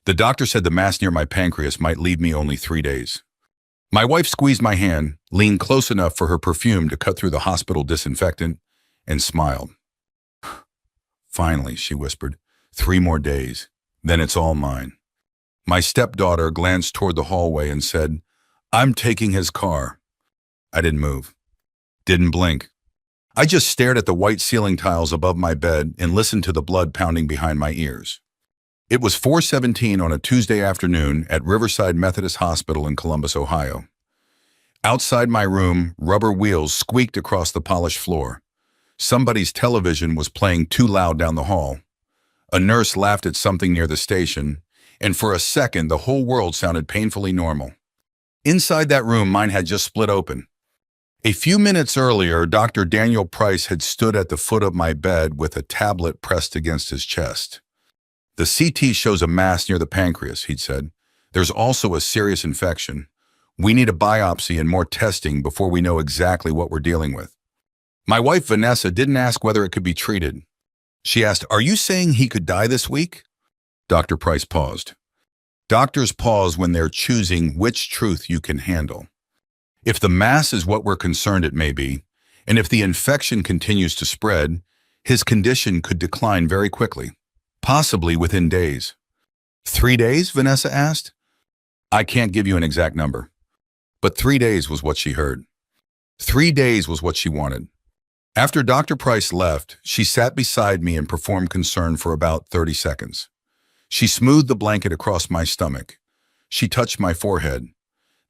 The doctor said the mass near my pancreas might leave me only 3 days. My wife squeezed my hand, leaned close enough for her perfume to cut through the hospital disinfectant, and smiled. Finally, she whispered, 3 more days, then it's all mine. My stepdaughter glanced toward the hallway and said, I'm taking his car. I didn't move. Didn't blink. I just stared at the white ceiling tiles above my bed and listened to the blood pounding behind my ears. It was 4:17 on a Tuesday afternoon at Riverside Methodist Hospital in Columbus, Ohio. Outside my room, rubber wheels squeaked across the polished floor. Somebody's television was playing too loud down the hall. A nurse laughed at something near the station, and for a second the whole world sounded painfully normal. Inside that room, mine had just split open. A few minutes earlier, Dr. Daniel Price had stood at the foot of my bed with a tablet pressed against his chest. The CT shows a mass near the pancreas, he'd said. There's also a serious infection. We need a biopsy and more testing before we know exactly what we're dealing with. My wife, Vanessa, didn't ask whether it could be treated. She asked, are you saying he could die this week? Dr. Price paused. Doctors pause when they're choosing which truth you can handle. If the mass is what we're concerned it may be, and if the infection continues to spread, his condition could decline very quickly, possibly within days. 3 days, Vanessa asked? I can't give you an exact number, but 3 days was what she heard. 3 days was what she wanted. After Dr. Price left, she sat beside me and performed concern for about 30 seconds. She smoothed the blanket across my stomach. She touched my forehead.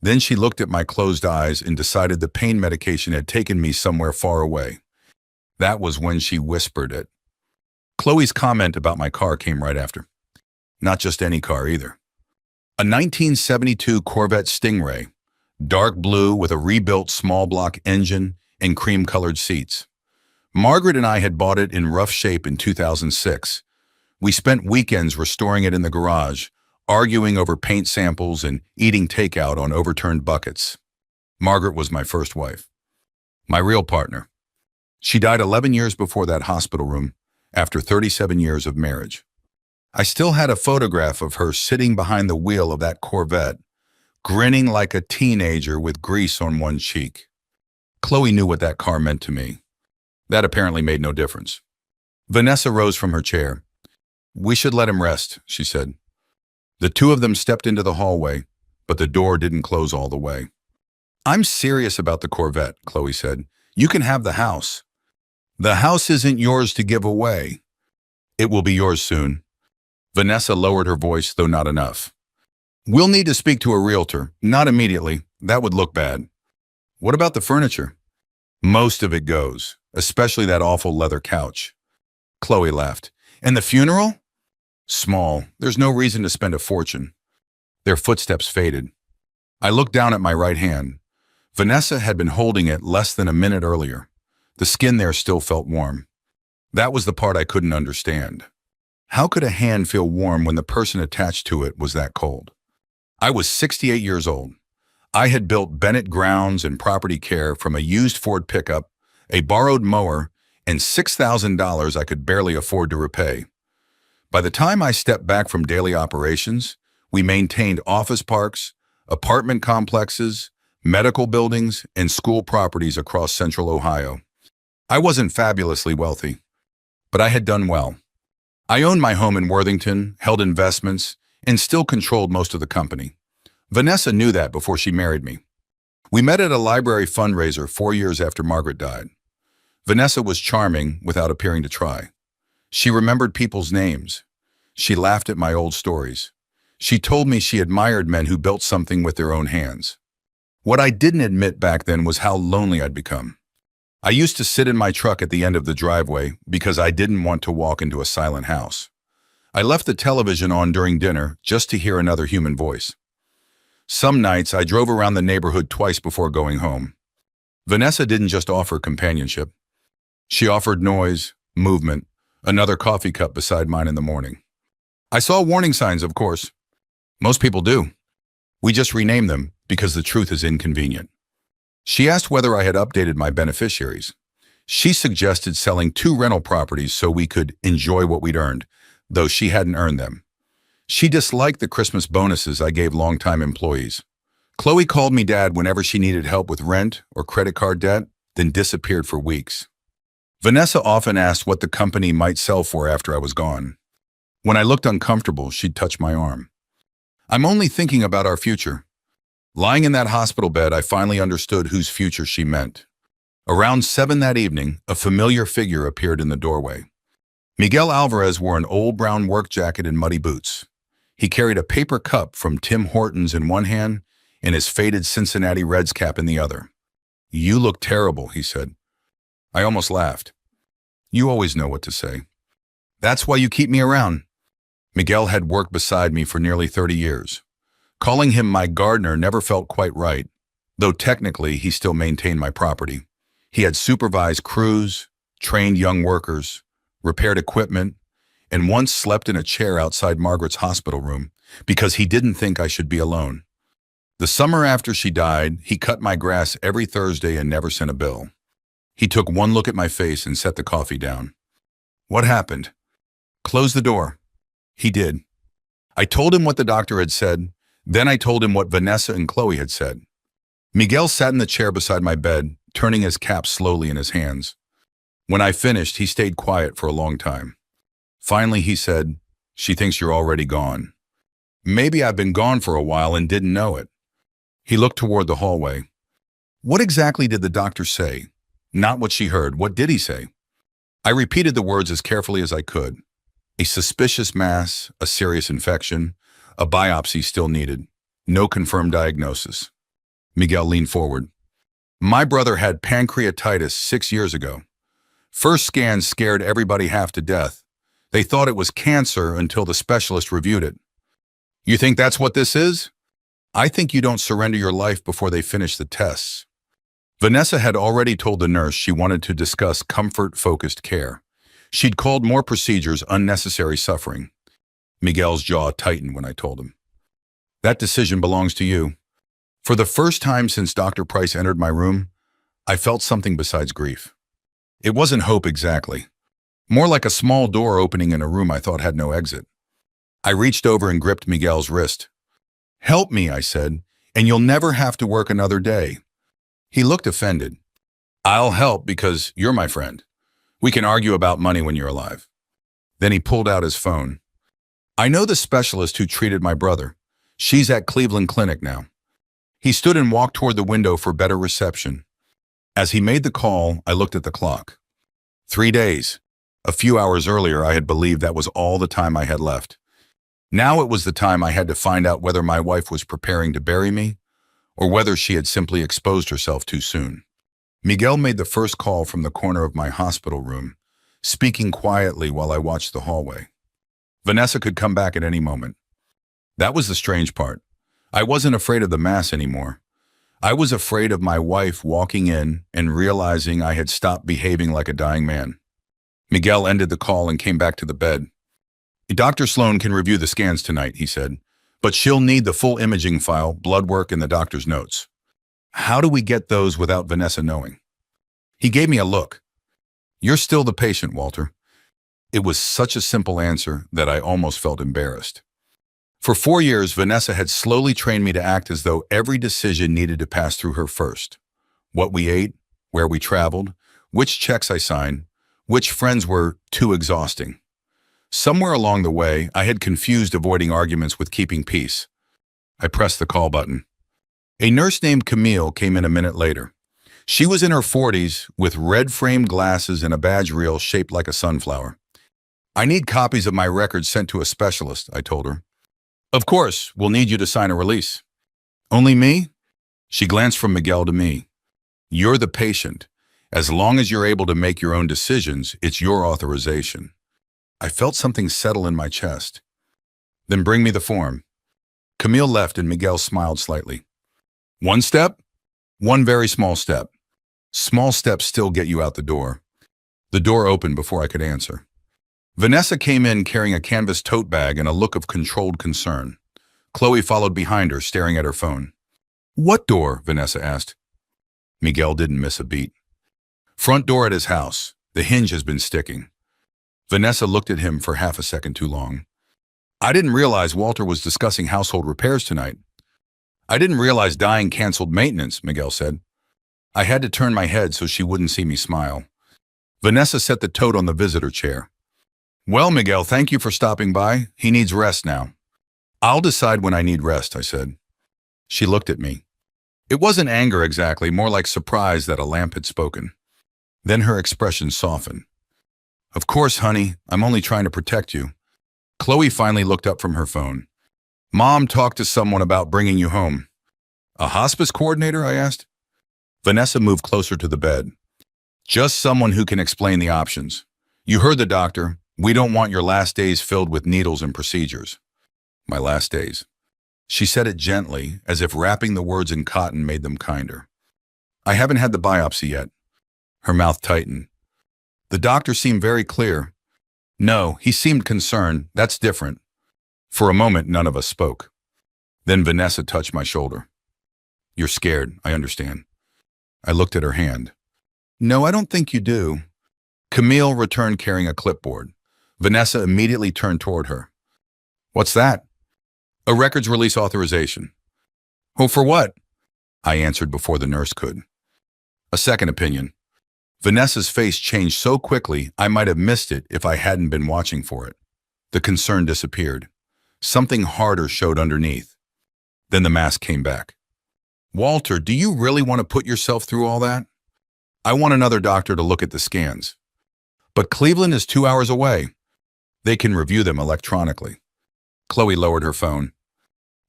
Then she looked at my closed eyes and decided the pain medication had taken me somewhere far away. That was when she whispered it. Chloe's comment about my car came right after. Not just any car either. A 1972 Corvette Stingray, dark blue with a rebuilt small block engine and cream-colored seats. Margaret and I had bought it in rough shape in 2006. We spent weekends restoring it in the garage, arguing over paint samples and eating takeout on overturned buckets. Margaret was my first wife, my real partner. She died 11 years before that hospital room, after 37 years of marriage. I still had a photograph of her sitting behind the wheel of that Corvette, grinning like a teenager with grease on one cheek. Chloe knew what that car meant to me. That apparently made no difference. Vanessa rose from her chair. We should let him rest, she said. The two of them stepped into the hallway, but the door didn't close all the way. I'm serious about the Corvette, Chloe said. You can have the house. The house isn't yours to give away. It will be yours soon. Vanessa lowered her voice, though not enough. We'll need to speak to a realtor, not immediately. That would look bad. What about the furniture? Most of it goes, especially that awful leather couch. Chloe laughed. And the funeral? Small. There's no reason to spend a fortune. Their footsteps faded. I looked down at my right hand. Vanessa had been holding it less than a minute earlier. The skin there still felt warm. That was the part I couldn't understand. How could a hand feel warm when the person attached to it was that cold? I was 68 years old. I had built Bennett grounds and property care from a used Ford pickup, a borrowed mower, and $6,000 I could barely afford to repay. By the time I stepped back from daily operations, we maintained office parks, apartment complexes, medical buildings, and school properties across central Ohio. I wasn't fabulously wealthy, but I had done well. I owned my home in Worthington, held investments, and still controlled most of the company. Vanessa knew that before she married me. We met at a library fundraiser 4 years after Margaret died. Vanessa was charming without appearing to try. She remembered people's names. She laughed at my old stories. She told me she admired men who built something with their own hands. What I didn't admit back then was how lonely I'd become. I used to sit in my truck at the end of the driveway because I didn't want to walk into a silent house. I left the television on during dinner just to hear another human voice. Some nights I drove around the neighborhood twice before going home. Vanessa didn't just offer companionship. She offered noise, movement, another coffee cup beside mine in the morning. I saw warning signs, of course. Most people do. We just rename them because the truth is inconvenient. She asked whether I had updated my beneficiaries. She suggested selling 2 rental properties so we could enjoy what we'd earned, though she hadn't earned them. She disliked the Christmas bonuses I gave longtime employees. Chloe called me dad whenever she needed help with rent or credit card debt, then disappeared for weeks. Vanessa often asked what the company might sell for after I was gone. When I looked uncomfortable, she'd touch my arm. I'm only thinking about our future. Lying in that hospital bed, I finally understood whose future she meant. Around 7 that evening, a familiar figure appeared in the doorway. Miguel Alvarez wore an old brown work jacket and muddy boots. He carried a paper cup from Tim Hortons in one hand and his faded Cincinnati Reds cap in the other. "You look terrible," he said. I almost laughed. "You always know what to say. That's why you keep me around." Miguel had worked beside me for nearly 30 years. Calling him my gardener never felt quite right, though technically he still maintained my property. He had supervised crews, trained young workers, repaired equipment, and once slept in a chair outside Margaret's hospital room because he didn't think I should be alone. The summer after she died, he cut my grass every Thursday and never sent a bill. He took one look at my face and set the coffee down. "What happened?" "Close the door." He did. I told him what the doctor had said, then I told him what Vanessa and Chloe had said. Miguel sat in the chair beside my bed, turning his cap slowly in his hands. When I finished, he stayed quiet for a long time. Finally, he said, "She thinks you're already gone. Maybe I've been gone for a while and didn't know it." He looked toward the hallway. "What exactly did the doctor say?" "Not what she heard. What did he say?" I repeated the words as carefully as I could. A suspicious mass, a serious infection, a biopsy still needed. No confirmed diagnosis. Miguel leaned forward. "My brother had pancreatitis 6 years ago. First scans scared everybody half to death. They thought it was cancer until the specialist reviewed it." "You think that's what this is?" "I think you don't surrender your life before they finish the tests." Vanessa had already told the nurse she wanted to discuss comfort-focused care. She'd called more procedures unnecessary suffering. Miguel's jaw tightened when I told him. "That decision belongs to you." For the first time since Dr. Price entered my room, I felt something besides grief. It wasn't hope exactly. More like a small door opening in a room I thought had no exit. I reached over and gripped Miguel's wrist. "Help me," I said, "and you'll never have to work another day." He looked offended. "I'll help because you're my friend. We can argue about money when you're alive." Then he pulled out his phone. "I know the specialist who treated my brother. She's at Cleveland Clinic now." He stood and walked toward the window for better reception. As he made the call, I looked at the clock. 3 days. A few hours earlier, I had believed that was all the time I had left. Now it was the time I had to find out whether my wife was preparing to bury me or whether she had simply exposed herself too soon. Miguel made the first call from the corner of my hospital room, speaking quietly while I watched the hallway. Vanessa could come back at any moment. That was the strange part. I wasn't afraid of the mass anymore. I was afraid of my wife walking in and realizing I had stopped behaving like a dying man. Miguel ended the call and came back to the bed. "Dr. Sloan can review the scans tonight," he said, "but she'll need the full imaging file, blood work, and the doctor's notes." "How do we get those without Vanessa knowing?" He gave me a look. "You're still the patient, Walter." It was such a simple answer that I almost felt embarrassed. For 4 years, Vanessa had slowly trained me to act as though every decision needed to pass through her first. What we ate, where we traveled, which checks I signed, which friends were too exhausting. Somewhere along the way, I had confused avoiding arguments with keeping peace. I pressed the call button. A nurse named Camille came in a minute later. She was in her 40s with red-framed glasses and a badge reel shaped like a sunflower. "I need copies of my records sent to a specialist," I told her. "Of course, we'll need you to sign a release." "Only me?" She glanced from Miguel to me. "You're the patient. As long as you're able to make your own decisions, it's your authorization." I felt something settle in my chest. "Then bring me the form." Camille left and Miguel smiled slightly. "One step?" "One very small step. Small steps still get you out the door." The door opened before I could answer. Vanessa came in carrying a canvas tote bag and a look of controlled concern. Chloe followed behind her, staring at her phone. "What door?" Vanessa asked. Miguel didn't miss a beat. "Front door at his house. The hinge has been sticking." Vanessa looked at him for half a second too long. I didn't realize Walter was discussing household repairs tonight. I didn't realize dying canceled maintenance, Miguel said. I had to turn my head so she wouldn't see me smile. Vanessa set the tote on the visitor chair. Well, Miguel, thank you for stopping by. He needs rest now. I'll decide when I need rest, I said. She looked at me. It wasn't anger exactly, more like surprise that a lamp had spoken. Then her expression softened. Of course, honey, I'm only trying to protect you. Chloe finally looked up from her phone. Mom talked to someone about bringing you home. A hospice coordinator, I asked. Vanessa moved closer to the bed. Just someone who can explain the options. You heard the doctor. We don't want your last days filled with needles and procedures. My last days. She said it gently, as if wrapping the words in cotton made them kinder. I haven't had the biopsy yet. Her mouth tightened. The doctor seemed very clear. No, he seemed concerned. That's different. For a moment, none of us spoke. Then Vanessa touched my shoulder. You're scared, I understand. I looked at her hand. No, I don't think you do. Camille returned carrying a clipboard. Vanessa immediately turned toward her. What's that? A records release authorization. Oh, for what? I answered before the nurse could. A second opinion. Vanessa's face changed so quickly I might have missed it if I hadn't been watching for it. The concern disappeared. Something harder showed underneath. Then the mask came back. Walter, do you really want to put yourself through all that? I want another doctor to look at the scans. But Cleveland is 2 hours away. They can review them electronically. Chloe lowered her phone.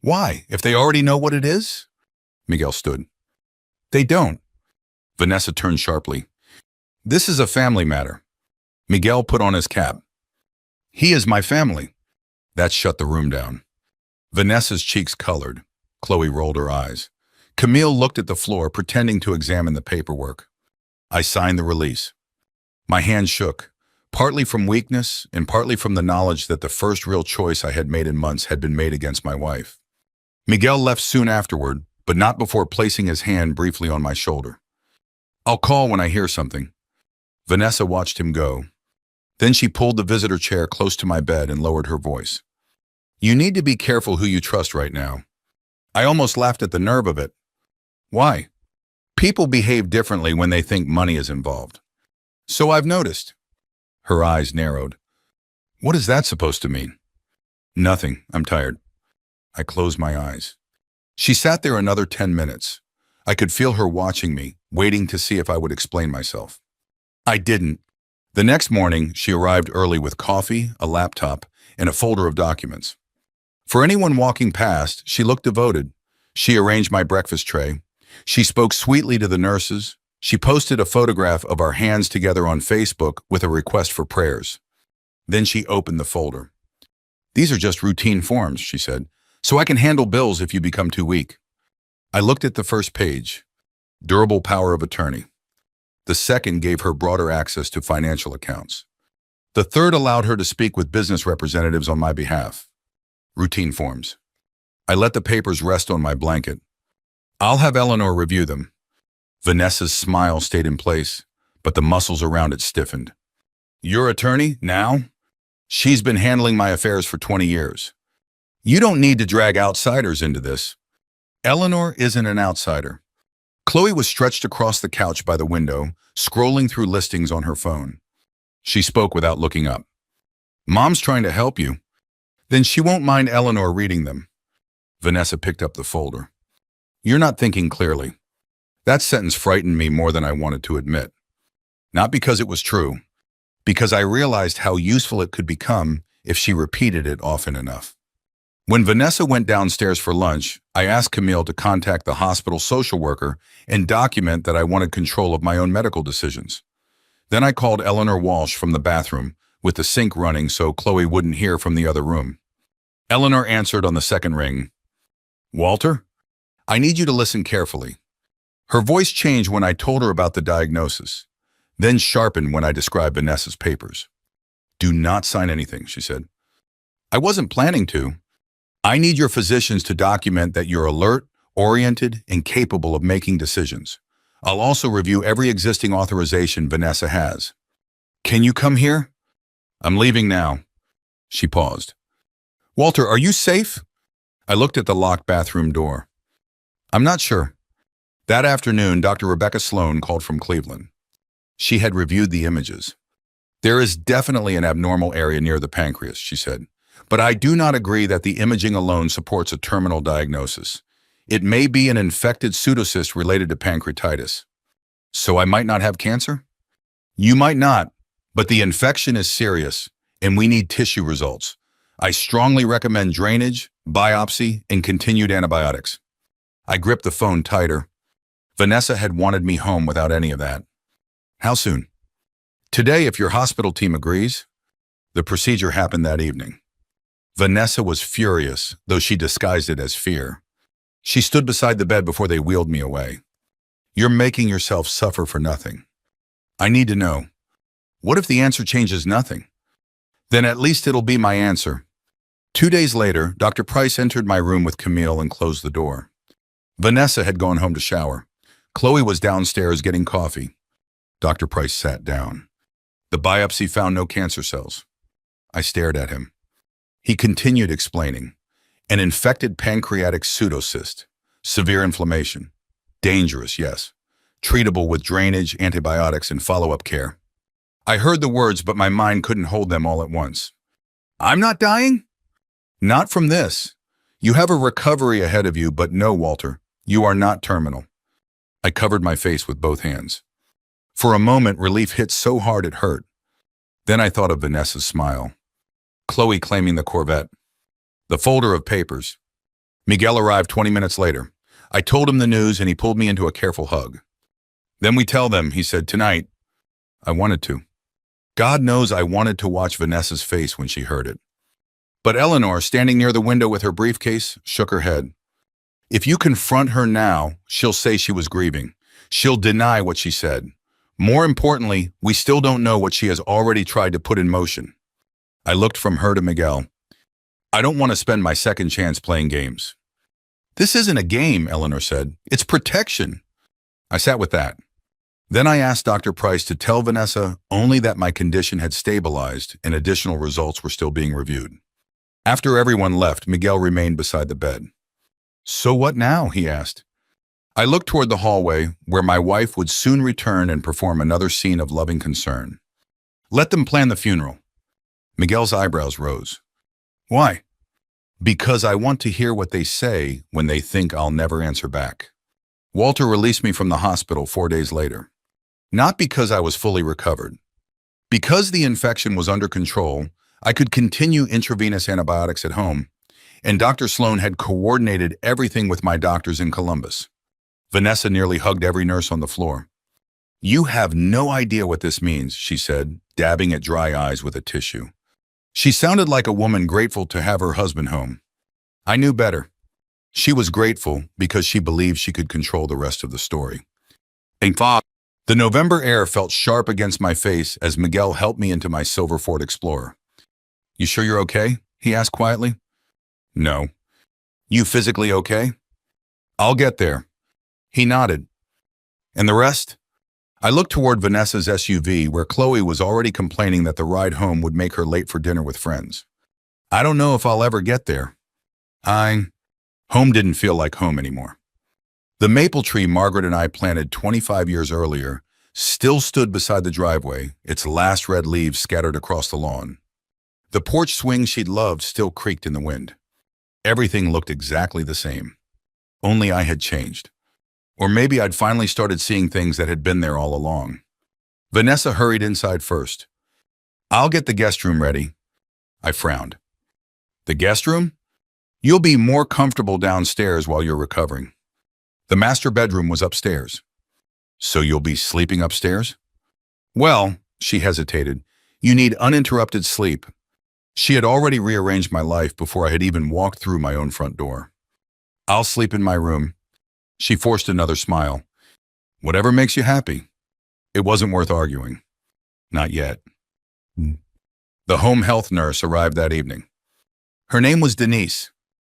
Why? If they already know what it is? Miguel stood. They don't. Vanessa turned sharply. This is a family matter. Miguel put on his cap. He is my family. That shut the room down. Vanessa's cheeks colored. Chloe rolled her eyes. Camille looked at the floor, pretending to examine the paperwork. I signed the release. My hand shook, partly from weakness and partly from the knowledge that the first real choice I had made in months had been made against my wife. Miguel left soon afterward, but not before placing his hand briefly on my shoulder. I'll call when I hear something. Vanessa watched him go. Then she pulled the visitor chair close to my bed and lowered her voice. You need to be careful who you trust right now. I almost laughed at the nerve of it. Why? People behave differently when they think money is involved. So I've noticed. Her eyes narrowed. What is that supposed to mean? Nothing. I'm tired. I closed my eyes. She sat there another 10 minutes. I could feel her watching me, waiting to see if I would explain myself. I didn't. The next morning, she arrived early with coffee, a laptop, and a folder of documents. For anyone walking past, she looked devoted. She arranged my breakfast tray. She spoke sweetly to the nurses. She posted a photograph of our hands together on Facebook with a request for prayers. Then she opened the folder. These are just routine forms, she said, so I can handle bills if you become too weak. I looked at the first page. Durable power of attorney. The second gave her broader access to financial accounts. The third allowed her to speak with business representatives on my behalf. Routine forms. I let the papers rest on my blanket. I'll have Eleanor review them. Vanessa's smile stayed in place, but the muscles around it stiffened. Your attorney, now? She's been handling my affairs for 20 years. You don't need to drag outsiders into this. Eleanor isn't an outsider. Chloe was stretched across the couch by the window, scrolling through listings on her phone. She spoke without looking up. Mom's trying to help you. Then she won't mind Eleanor reading them. Vanessa picked up the folder. You're not thinking clearly. That sentence frightened me more than I wanted to admit. Not because it was true, because I realized how useful it could become if she repeated it often enough. When Vanessa went downstairs for lunch, I asked Camille to contact the hospital social worker and document that I wanted control of my own medical decisions. Then I called Eleanor Walsh from the bathroom, with the sink running so Chloe wouldn't hear from the other room. Eleanor answered on the second ring. Walter? I need you to listen carefully. Her voice changed when I told her about the diagnosis, then sharpened when I described Vanessa's papers. Do not sign anything, she said. I wasn't planning to. I need your physicians to document that you're alert, oriented, and capable of making decisions. I'll also review every existing authorization Vanessa has. Can you come here? I'm leaving now. She paused. Walter, are you safe? I looked at the locked bathroom door. I'm not sure. That afternoon, Dr. Rebecca Sloan called from Cleveland. She had reviewed the images. There is definitely an abnormal area near the pancreas, she said, but I do not agree that the imaging alone supports a terminal diagnosis. It may be an infected pseudocyst related to pancreatitis. So I might not have cancer? You might not, but the infection is serious, and we need tissue results. I strongly recommend drainage, biopsy, and continued antibiotics. I gripped the phone tighter. Vanessa had wanted me home without any of that. How soon? Today, if your hospital team agrees. The procedure happened that evening. Vanessa was furious, though she disguised it as fear. She stood beside the bed before they wheeled me away. You're making yourself suffer for nothing. I need to know. What if the answer changes nothing? Then at least it'll be my answer. 2 days later, Dr. Price entered my room with Camille and closed the door. Vanessa had gone home to shower. Chloe was downstairs getting coffee. Dr. Price sat down. The biopsy found no cancer cells. I stared at him. He continued explaining. An infected pancreatic pseudocyst. Severe inflammation. Dangerous, yes. Treatable with drainage, antibiotics, and follow-up care. I heard the words, but my mind couldn't hold them all at once. I'm not dying? Not from this. You have a recovery ahead of you, but no, Walter, you are not terminal. I covered my face with both hands. For a moment, relief hit so hard it hurt. Then I thought of Vanessa's smile. Chloe claiming the Corvette. The folder of papers. Miguel arrived 20 minutes later. I told him the news and he pulled me into a careful hug. Then we tell them, he said, tonight. I wanted to. God knows I wanted to watch Vanessa's face when she heard it. But Eleanor, standing near the window with her briefcase, shook her head. If you confront her now, she'll say she was grieving. She'll deny what she said. More importantly, we still don't know what she has already tried to put in motion. I looked from her to Miguel. I don't want to spend my second chance playing games. This isn't a game, Eleanor said. It's protection. I sat with that. Then I asked Dr. Price to tell Vanessa only that my condition had stabilized and additional results were still being reviewed. After everyone left, Miguel remained beside the bed. So what now? He asked. I looked toward the hallway, where my wife would soon return and perform another scene of loving concern. Let them plan the funeral. Miguel's eyebrows rose. Why? Because I want to hear what they say when they think I'll never answer back. Walter released me from the hospital 4 days later. Not because I was fully recovered. Because the infection was under control, I could continue intravenous antibiotics at home, and Dr. Sloan had coordinated everything with my doctors in Columbus. Vanessa nearly hugged every nurse on the floor. You have no idea what this means, she said, dabbing at dry eyes with a tissue. She sounded like a woman grateful to have her husband home. I knew better. She was grateful because she believed she could control the rest of the story. The November air felt sharp against my face as Miguel helped me into my silver Ford Explorer. You sure you're okay? He asked quietly. No. You physically okay? I'll get there. He nodded. And the rest? I looked toward Vanessa's SUV, where Chloe was already complaining that the ride home would make her late for dinner with friends. I don't know if I'll ever get there. Home didn't feel like home anymore. The maple tree Margaret and I planted 25 years earlier still stood beside the driveway, its last red leaves scattered across the lawn. The porch swing she'd loved still creaked in the wind. Everything looked exactly the same. Only I had changed. Or maybe I'd finally started seeing things that had been there all along. Vanessa hurried inside first. I'll get the guest room ready. I frowned. The guest room? You'll be more comfortable downstairs while you're recovering. The master bedroom was upstairs. So you'll be sleeping upstairs? Well, she hesitated, you need uninterrupted sleep. She had already rearranged my life before I had even walked through my own front door. I'll sleep in my room. She forced another smile. Whatever makes you happy. It wasn't worth arguing. Not yet. The home health nurse arrived that evening. Her name was Denise.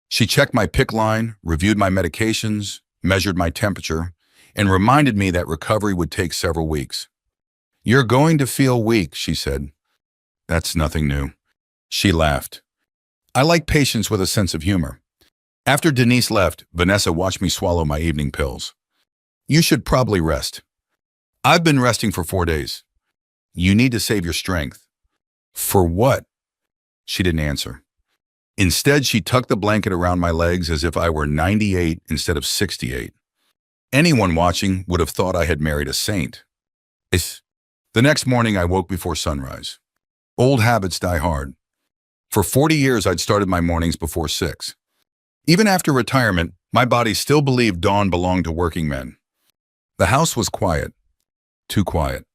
She checked my PICC line, reviewed my medications, measured my temperature, and reminded me that recovery would take several weeks. You're going to feel weak, she said. That's nothing new. She laughed. I like patience with a sense of humor. After Denise left, Vanessa watched me swallow my evening pills. You should probably rest. I've been resting for 4 days. You need to save your strength. For what? She didn't answer. Instead, she tucked the blanket around my legs as if I were 98 instead of 68. Anyone watching would have thought I had married a saint. The next morning, I woke before sunrise. Old habits die hard. For 40 years, I'd started my mornings before 6. Even after retirement, my body still believed dawn belonged to working men. The house was quiet. Too quiet.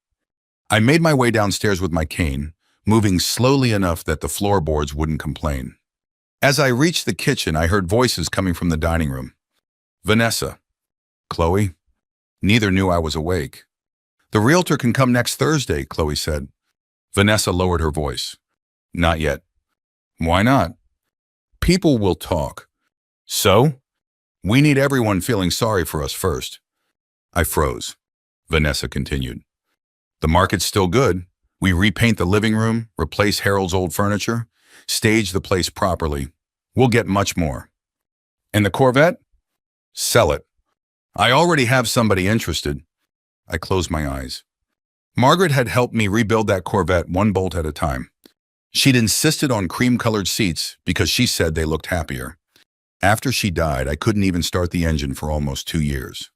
I made my way downstairs with my cane, moving slowly enough that the floorboards wouldn't complain. As I reached the kitchen, I heard voices coming from the dining room. Vanessa. Chloe. Neither knew I was awake. The realtor can come next Thursday, Chloe said. Vanessa lowered her voice. Not yet. Why not? People will talk. So? We need everyone feeling sorry for us first. I froze. Vanessa continued. The market's still good. We repaint the living room, replace Harold's old furniture, stage the place properly. We'll get much more. And the Corvette? Sell it. I already have somebody interested. I closed my eyes. Margaret had helped me rebuild that Corvette one bolt at a time. She'd insisted on cream-colored seats because she said they looked happier. After she died, I couldn't even start the engine for almost 2 years.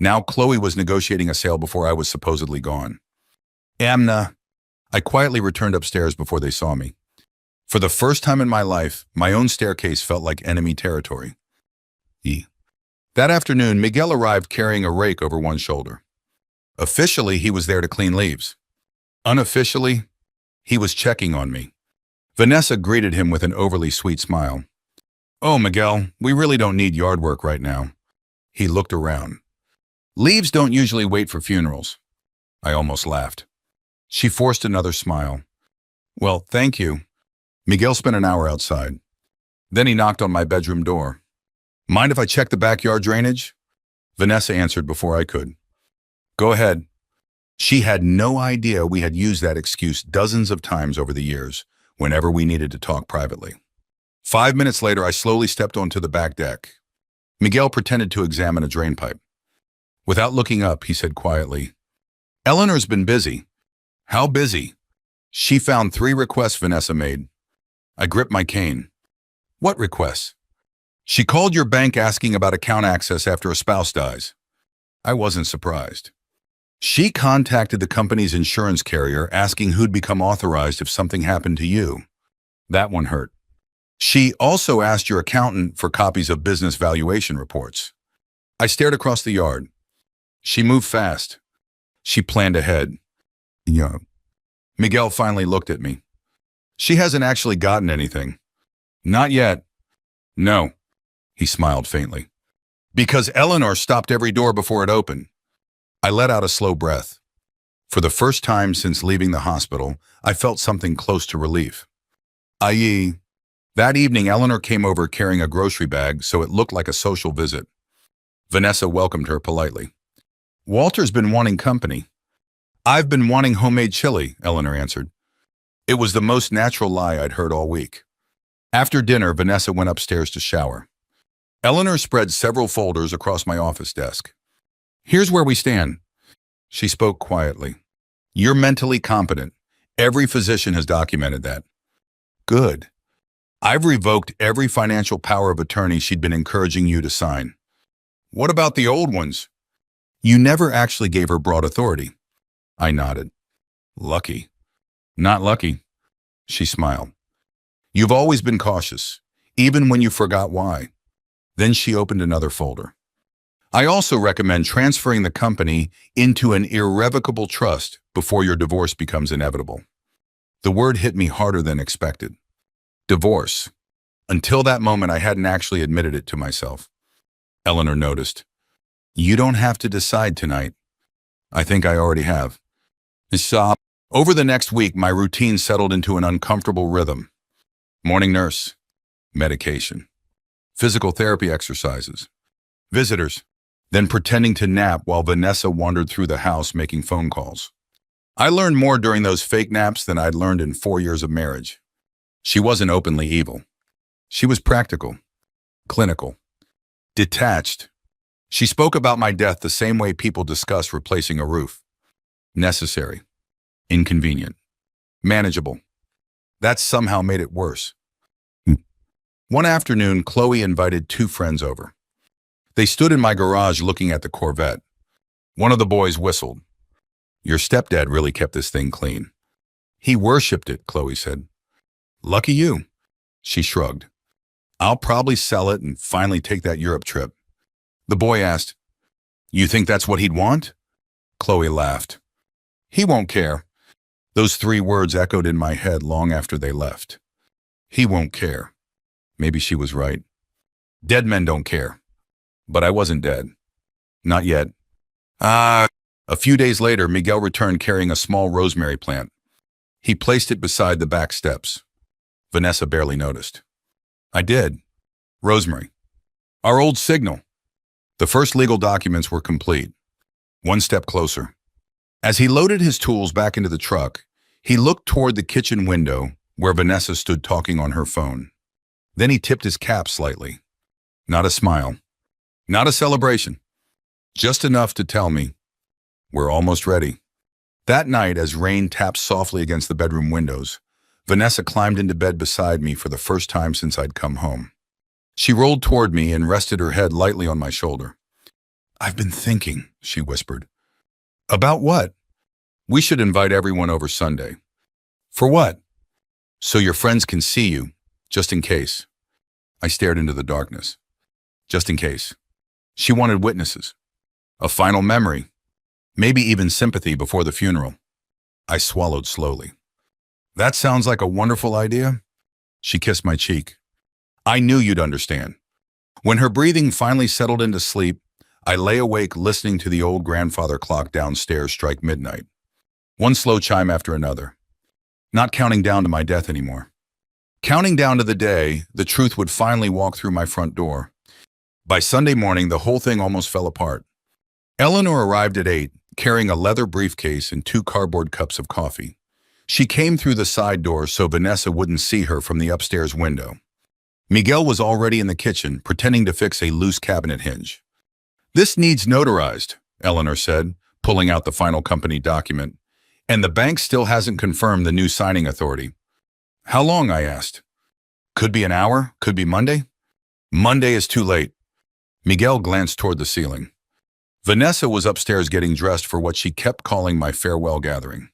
Now Chloe was negotiating a sale before I was supposedly gone. Amna. I quietly returned upstairs before they saw me. For the first time in my life, my own staircase felt like enemy territory. That afternoon, Miguel arrived carrying a rake over one shoulder. Officially, he was there to clean leaves. Unofficially, he was checking on me. Vanessa greeted him with an overly sweet smile. Oh, Miguel, we really don't need yard work right now. He looked around. Leaves don't usually wait for funerals. I almost laughed. She forced another smile. Well, thank you. Miguel spent an hour outside. Then he knocked on my bedroom door. Mind if I check the backyard drainage? Vanessa answered before I could. Go ahead. She had no idea we had used that excuse dozens of times over the years, whenever we needed to talk privately. 5 minutes later, I slowly stepped onto the back deck. Miguel pretended to examine a drain pipe. Without looking up, he said quietly, Eleanor's been busy. How busy? She found 3 requests Vanessa made. I gripped my cane. What requests? She called your bank asking about account access after a spouse dies. I wasn't surprised. She contacted the company's insurance carrier asking who'd become authorized if something happened to you. That one hurt. She also asked your accountant for copies of business valuation reports. I stared across the yard. She moved fast. She planned ahead. Yeah. Miguel finally looked at me. She hasn't actually gotten anything. Not yet. No. He smiled faintly. Because Eleanor stopped every door before it opened. I let out a slow breath. For the first time since leaving the hospital, I felt something close to relief. I.e., that evening Eleanor came over carrying a grocery bag so it looked like a social visit. Vanessa welcomed her politely. Walter's been wanting company. I've been wanting homemade chili, Eleanor answered. It was the most natural lie I'd heard all week. After dinner, Vanessa went upstairs to shower. Eleanor spread several folders across my office desk. Here's where we stand. She spoke quietly. You're mentally competent. Every physician has documented that. Good. I've revoked every financial power of attorney she'd been encouraging you to sign. What about the old ones? You never actually gave her broad authority. I nodded. Lucky. Not lucky. She smiled. You've always been cautious, even when you forgot why. Then she opened another folder. I also recommend transferring the company into an irrevocable trust before your divorce becomes inevitable. The word hit me harder than expected. Divorce. Until that moment, I hadn't actually admitted it to myself. Eleanor noticed. You don't have to decide tonight. I think I already have. Over the next week, my routine settled into an uncomfortable rhythm. Morning nurse, medication, physical therapy exercises, visitors, then pretending to nap while Vanessa wandered through the house making phone calls. I learned more during those fake naps than I'd learned in 4 years of marriage. She wasn't openly evil. She was practical, clinical, detached. She spoke about my death the same way people discuss replacing a roof. Necessary, inconvenient, manageable. That somehow made it worse. One afternoon, Chloe invited two friends over. They stood in my garage looking at the Corvette. One of the boys whistled. Your stepdad really kept this thing clean. He worshipped it, Chloe said. Lucky you. She shrugged. I'll probably sell it and finally take that Europe trip. The boy asked, You think that's what he'd want? Chloe laughed. He won't care. Those three words echoed in my head long after they left. He won't care. Maybe she was right. Dead men don't care. But I wasn't dead. Not yet. A few days later, Miguel returned carrying a small rosemary plant. He placed it beside the back steps. Vanessa barely noticed. I did. Rosemary. Our old signal. The first legal documents were complete. One step closer. As he loaded his tools back into the truck, he looked toward the kitchen window where Vanessa stood talking on her phone. Then he tipped his cap slightly. Not a smile. Not a celebration. Just enough to tell me, we're almost ready. That night, as rain tapped softly against the bedroom windows, Vanessa climbed into bed beside me for the first time since I'd come home. She rolled toward me and rested her head lightly on my shoulder. I've been thinking, she whispered. About what? We should invite everyone over Sunday. For what? So your friends can see you, just in case. I stared into the darkness. Just in case. She wanted witnesses. A final memory. Maybe even sympathy before the funeral. I swallowed slowly. That sounds like a wonderful idea. She kissed my cheek. I knew you'd understand. When her breathing finally settled into sleep, I lay awake listening to the old grandfather clock downstairs strike midnight. One slow chime after another. Not counting down to my death anymore. Counting down to the day the truth would finally walk through my front door. By Sunday morning, the whole thing almost fell apart. Eleanor arrived at 8, carrying a leather briefcase and 2 cardboard cups of coffee. She came through the side door so Vanessa wouldn't see her from the upstairs window. Miguel was already in the kitchen, pretending to fix a loose cabinet hinge. This needs notarized, Eleanor said, pulling out the final company document. And the bank still hasn't confirmed the new signing authority. How long, I asked. Could be an hour, could be Monday. Monday is too late. Miguel glanced toward the ceiling. Vanessa was upstairs getting dressed for what she kept calling my farewell gathering.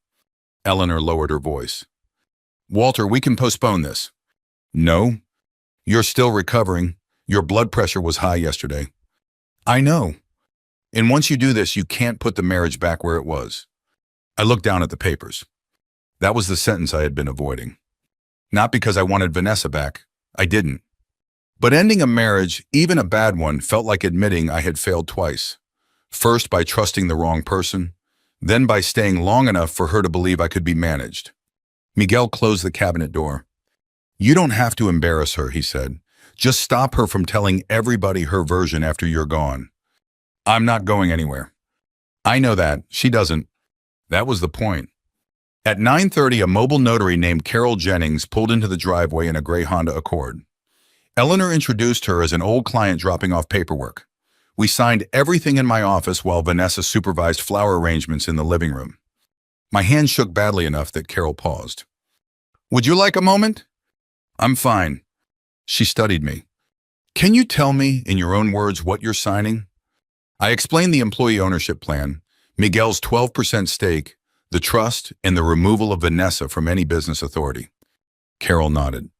Eleanor lowered her voice. Walter, we can postpone this. No. You're still recovering. Your blood pressure was high yesterday. I know. And once you do this, you can't put the marriage back where it was. I looked down at the papers. That was the sentence I had been avoiding. Not because I wanted Vanessa back. I didn't. But ending a marriage, even a bad one, felt like admitting I had failed twice. First by trusting the wrong person, then by staying long enough for her to believe I could be managed. Miguel closed the cabinet door. You don't have to embarrass her, he said. Just stop her from telling everybody her version after you're gone. I'm not going anywhere. I know that. She doesn't. That was the point. At 9:30, a mobile notary named Carol Jennings pulled into the driveway in a gray Honda Accord. Eleanor introduced her as an old client dropping off paperwork. We signed everything in my office while Vanessa supervised flower arrangements in the living room. My hand shook badly enough that Carol paused. Would you like a moment? I'm fine. She studied me. Can you tell me, in your own words, what you're signing? I explained the employee ownership plan, Miguel's 12% stake, the trust, and the removal of Vanessa from any business authority. Carol nodded.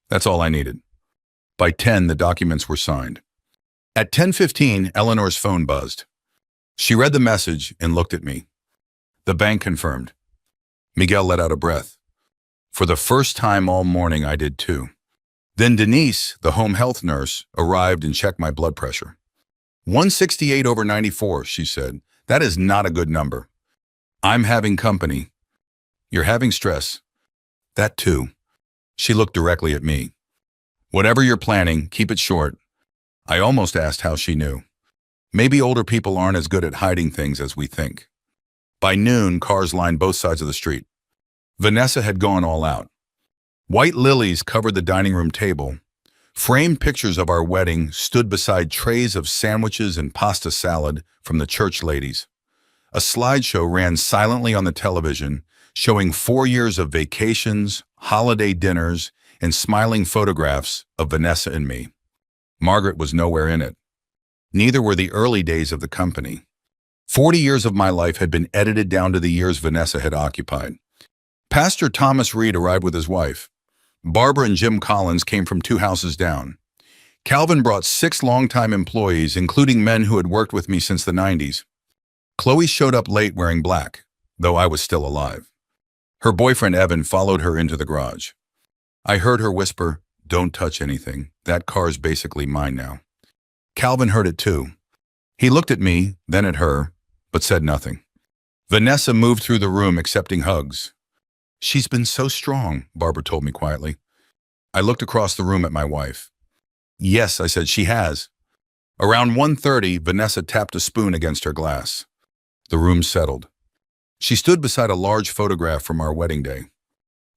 That's all I needed. By 10, the documents were signed. At 10:15, Eleanor's phone buzzed. She read the message and looked at me. The bank confirmed. Miguel let out a breath. For the first time all morning, I did too. Then Denise, the home health nurse, arrived and checked my blood pressure. 168/94, she said. That is not a good number. I'm having company. You're having stress. That too. She looked directly at me. Whatever you're planning, keep it short. I almost asked how she knew. Maybe older people aren't as good at hiding things as we think. By noon, cars lined both sides of the street. Vanessa had gone all out. White lilies covered the dining room table. Framed pictures of our wedding stood beside trays of sandwiches and pasta salad from the church ladies. A slideshow ran silently on the television, showing 4 years of vacations, holiday dinners, and smiling photographs of Vanessa and me. Margaret was nowhere in it. Neither were the early days of the company. 40 years of my life had been edited down to the years Vanessa had occupied. Pastor Thomas Reed arrived with his wife. Barbara and Jim Collins came from 2 houses down. Calvin brought 6 longtime employees, including men who had worked with me since the 90s. Chloe showed up late wearing black, though I was still alive. Her boyfriend Evan followed her into the garage. I heard her whisper, "Don't touch anything. That car's basically mine now." Calvin heard it too. He looked at me, then at her, but said nothing. Vanessa moved through the room accepting hugs. "She's been so strong," Barbara told me quietly. I looked across the room at my wife. "Yes," I said, "she has." Around 1:30, Vanessa tapped a spoon against her glass. The room settled. She stood beside a large photograph from our wedding day.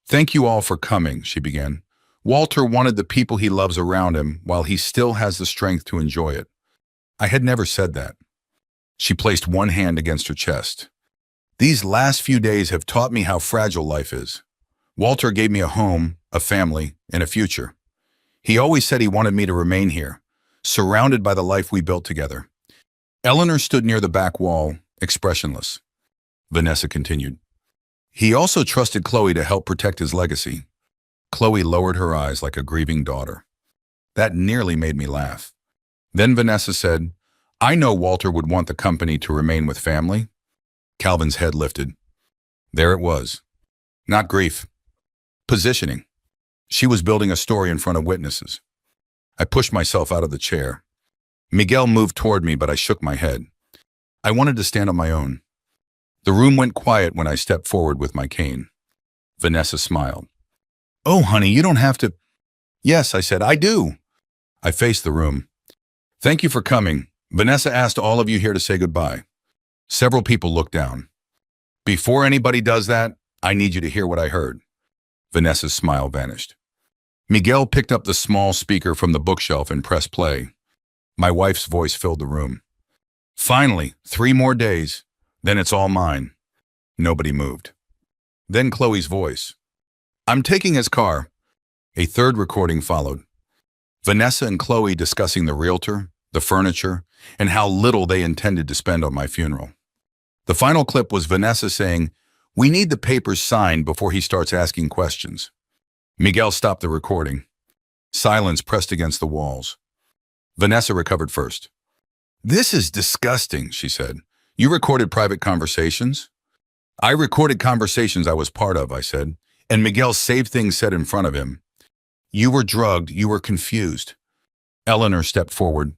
"Thank you all for coming," she began. "Walter wanted the people he loves around him while he still has the strength to enjoy it." I had never said that. She placed one hand against her chest. "These last few days have taught me how fragile life is. Walter gave me a home, a family, and a future. He always said he wanted me to remain here, surrounded by the life we built together." Eleanor stood near the back wall, expressionless. Vanessa continued. "He also trusted Chloe to help protect his legacy." Chloe lowered her eyes like a grieving daughter. That nearly made me laugh. Then Vanessa said, "I know Walter would want the company to remain with family." Calvin's head lifted. There it was. Not grief. Positioning. She was building a story in front of witnesses. I pushed myself out of the chair. Miguel moved toward me, but I shook my head. I wanted to stand on my own. The room went quiet when I stepped forward with my cane. Vanessa smiled. "Oh, honey, you don't have to." "Yes," I said, "I do." I faced the room. "Thank you for coming. Vanessa asked all of you here to say goodbye." Several people looked down. "Before anybody does that, I need you to hear what I heard." Vanessa's smile vanished. Miguel picked up the small speaker from the bookshelf and pressed play. My wife's voice filled the room. "Finally, 3 more days, then it's all mine." Nobody moved. Then Chloe's voice. "I'm taking his car." A third recording followed. Vanessa and Chloe discussing the realtor, the furniture, and how little they intended to spend on my funeral. The final clip was Vanessa saying, "We need the papers signed before he starts asking questions." Miguel stopped the recording. Silence pressed against the walls. Vanessa recovered first. "This is disgusting," she said. "You recorded private conversations?" "I recorded conversations I was part of," I said, and Miguel saved things said in front of him. "You were drugged, you were confused." Eleanor stepped forward.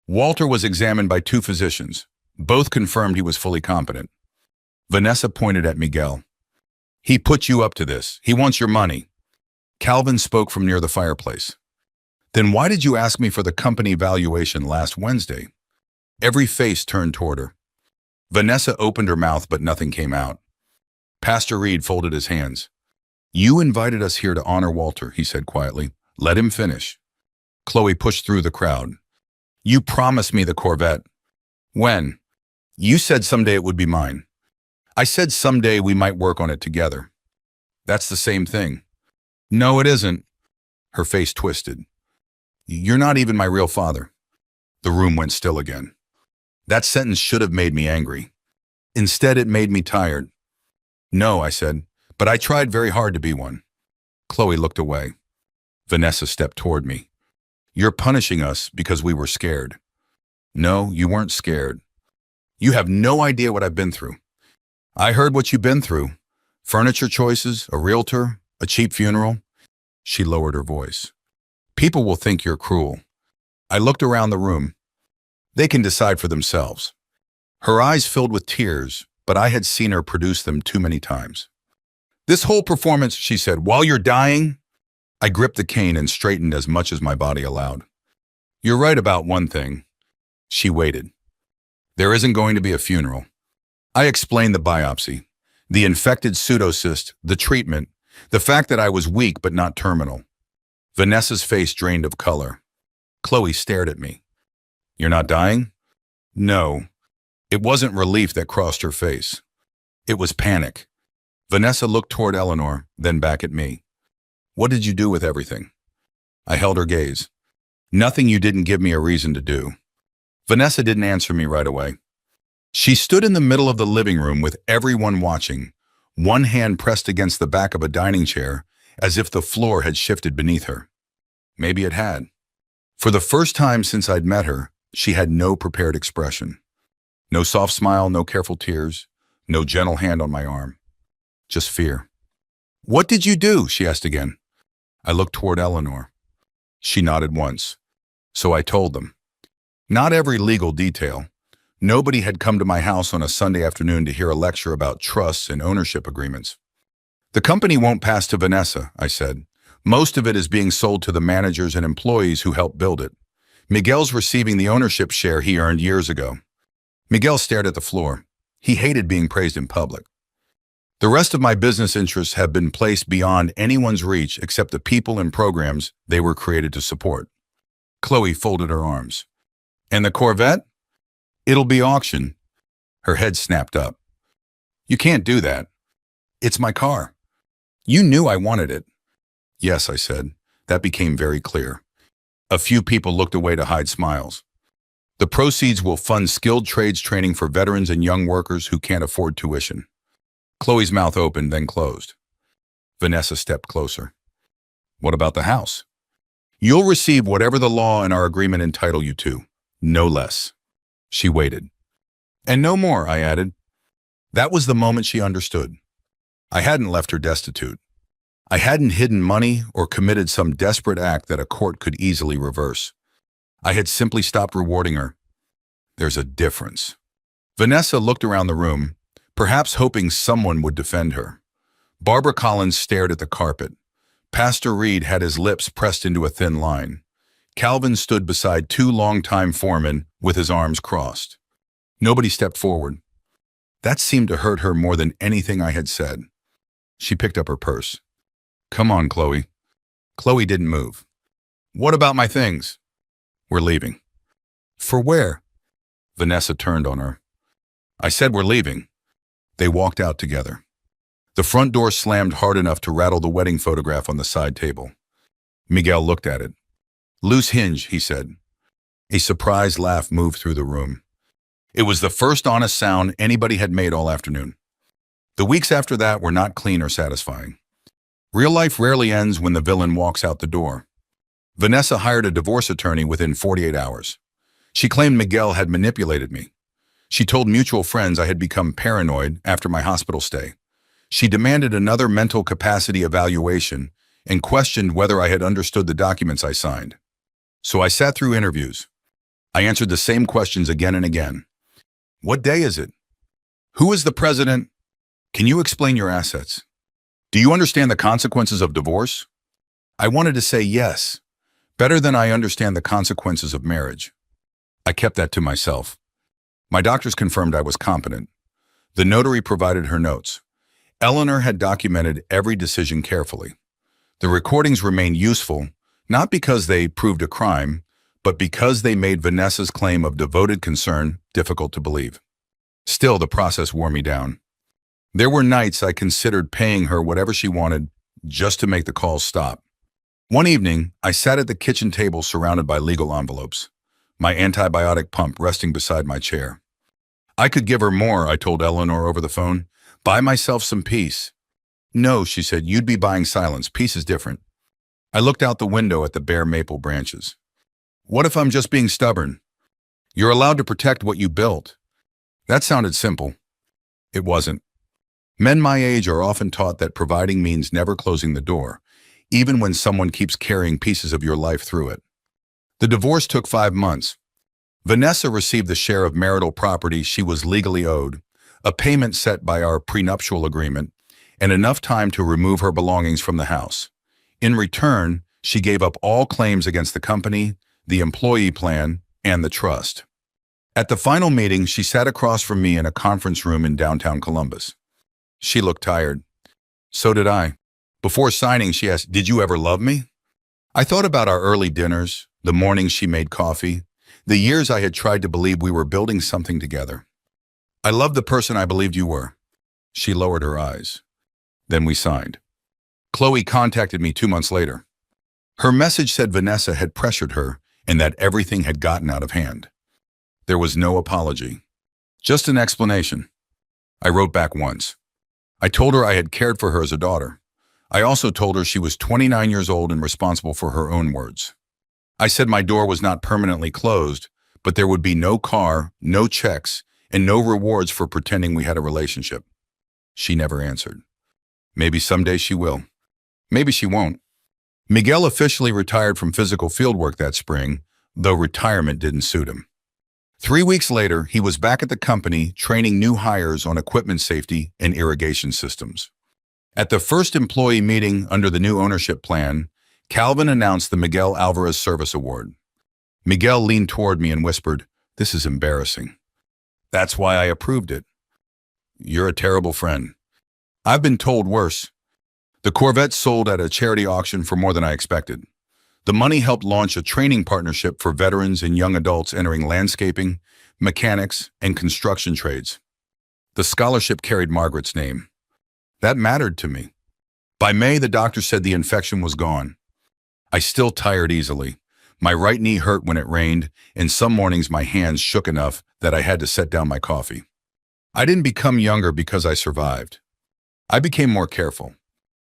"Walter was examined by 2 physicians. Both confirmed he was fully competent." Vanessa pointed at Miguel. "He put you up to this. He wants your money." Calvin spoke from near the fireplace. "Then why did you ask me for the company valuation last Wednesday?" Every face turned toward her. Vanessa opened her mouth, but nothing came out. Pastor Reed folded his hands. "You invited us here to honor Walter," he said quietly. "Let him finish." Chloe pushed through the crowd. "You promised me the Corvette." "When?" "You said someday it would be mine." "I said someday we might work on it together." "That's the same thing." "No, it isn't." Her face twisted. "You're not even my real father." The room went still again. That sentence should have made me angry. Instead, it made me tired. "No," I said, "but I tried very hard to be one." Chloe looked away. Vanessa stepped toward me. "You're punishing us because we were scared." "No, you weren't scared. You have no idea what I've been through." "I heard what you've been through. Furniture choices, a realtor, a cheap funeral." She lowered her voice. "People will think you're cruel." I looked around the room. They can decide for themselves. Her eyes filled with tears, but I had seen her produce them too many times. "This whole performance," she said, "while you're dying." I gripped the cane and straightened as much as my body allowed. "You're right about one thing." She waited. "There isn't going to be a funeral." I explained the biopsy, the infected pseudocyst, the treatment, the fact that I was weak but not terminal. Vanessa's face drained of color. Chloe stared at me. You're not dying? No. It wasn't relief that crossed her face. It was panic. Vanessa looked toward Eleanor, then back at me. What did you do with everything? I held her gaze. Nothing you didn't give me a reason to do. Vanessa didn't answer me right away. She stood in the middle of the living room with everyone watching, one hand pressed against the back of a dining chair, as if the floor had shifted beneath her. Maybe it had. For the first time since I'd met her, she had no prepared expression. No soft smile, no careful tears, no gentle hand on my arm. Just fear. What did you do? She asked again. I looked toward Eleanor. She nodded once. So I told them. Not every legal detail. Nobody had come to my house on a Sunday afternoon to hear a lecture about trusts and ownership agreements. The company won't pass to Vanessa, I said. Most of it is being sold to the managers and employees who helped build it. Miguel's receiving the ownership share he earned years ago. Miguel stared at the floor. He hated being praised in public. The rest of my business interests have been placed beyond anyone's reach except the people and programs they were created to support. Chloe folded her arms. And the Corvette? It'll be auctioned. Her head snapped up. You can't do that. It's my car. You knew I wanted it. Yes, I said. That became very clear. A few people looked away to hide smiles. The proceeds will fund skilled trades training for veterans and young workers who can't afford tuition. Chloe's mouth opened, then closed. Vanessa stepped closer. What about the house? You'll receive whatever the law and our agreement entitle you to, no less. She waited. And no more, I added. That was the moment she understood. I hadn't left her destitute. I hadn't hidden money or committed some desperate act that a court could easily reverse. I had simply stopped rewarding her. There's a difference. Vanessa looked around the room, perhaps hoping someone would defend her. Barbara Collins stared at the carpet. Pastor Reed had his lips pressed into a thin line. Calvin stood beside two longtime foremen with his arms crossed. Nobody stepped forward. That seemed to hurt her more than anything I had said. She picked up her purse. Come on, Chloe. Chloe didn't move. What about my things? We're leaving. For where? Vanessa turned on her. I said we're leaving. They walked out together. The front door slammed hard enough to rattle the wedding photograph on the side table. Miguel looked at it. Loose hinge, he said. A surprised laugh moved through the room. It was the first honest sound anybody had made all afternoon. The weeks after that were not clean or satisfying. Real life rarely ends when the villain walks out the door. Vanessa hired a divorce attorney within 48 hours. She claimed Miguel had manipulated me. She told mutual friends I had become paranoid after my hospital stay. She demanded another mental capacity evaluation and questioned whether I had understood the documents I signed. So I sat through interviews. I answered the same questions again and again. What day is it? Who is the president? Can you explain your assets? Do you understand the consequences of divorce? I wanted to say yes, better than I understand the consequences of marriage. I kept that to myself. My doctors confirmed I was competent. The notary provided her notes. Eleanor had documented every decision carefully. The recordings remained useful, not because they proved a crime, but because they made Vanessa's claim of devoted concern difficult to believe. Still, the process wore me down. There were nights I considered paying her whatever she wanted just to make the calls stop. One evening, I sat at the kitchen table surrounded by legal envelopes, my antibiotic pump resting beside my chair. I could give her more, I told Eleanor over the phone. Buy myself some peace. No, she said, you'd be buying silence. Peace is different. I looked out the window at the bare maple branches. What if I'm just being stubborn? You're allowed to protect what you built. That sounded simple. It wasn't. Men my age are often taught that providing means never closing the door, even when someone keeps carrying pieces of your life through it. The divorce took 5 months. Vanessa received the share of marital property she was legally owed, a payment set by our prenuptial agreement, and enough time to remove her belongings from the house. In return, she gave up all claims against the company, the employee plan, and the trust. At the final meeting, she sat across from me in a conference room in downtown Columbus. She looked tired. So did I. Before signing, she asked, "Did you ever love me?" I thought about our early dinners, the mornings she made coffee, the years I had tried to believe we were building something together. I loved the person I believed you were. She lowered her eyes. Then we signed. Chloe contacted me 2 months later. Her message said Vanessa had pressured her and that everything had gotten out of hand. There was no apology, just an explanation. I wrote back once. I told her I had cared for her as a daughter. I also told her she was 29 years old and responsible for her own words. I said my door was not permanently closed, but there would be no car, no checks, and no rewards for pretending we had a relationship. She never answered. Maybe someday she will. Maybe she won't. Miguel officially retired from physical fieldwork that spring, though retirement didn't suit him. 3 weeks later, he was back at the company training new hires on equipment safety and irrigation systems. At the first employee meeting under the new ownership plan, Calvin announced the Miguel Alvarez Service Award. Miguel leaned toward me and whispered, "This is embarrassing." That's why I approved it. You're a terrible friend. I've been told worse. The Corvette sold at a charity auction for more than I expected. The money helped launch a training partnership for veterans and young adults entering landscaping, mechanics, and construction trades. The scholarship carried Margaret's name. That mattered to me. By May, the doctor said the infection was gone. I still tired easily. My right knee hurt when it rained, and some mornings my hands shook enough that I had to set down my coffee. I didn't become younger because I survived. I became more careful.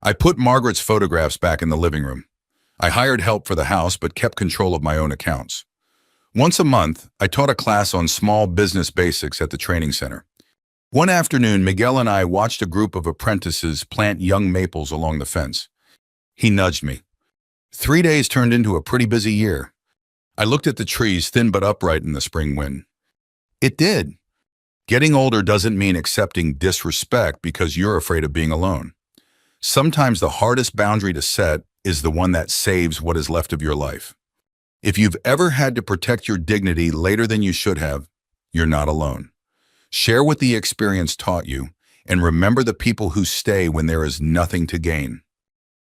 I put Margaret's photographs back in the living room. I hired help for the house but kept control of my own accounts. Once a month, I taught a class on small business basics at the training center. One afternoon, Miguel and I watched a group of apprentices plant young maples along the fence. He nudged me. 3 days turned into a pretty busy year. I looked at the trees, thin but upright in the spring wind. It did. Getting older doesn't mean accepting disrespect because you're afraid of being alone. Sometimes the hardest boundary to set is the one that saves what is left of your life. If you've ever had to protect your dignity later than you should have, you're not alone. Share what the experience taught you, and remember the people who stay when there is nothing to gain.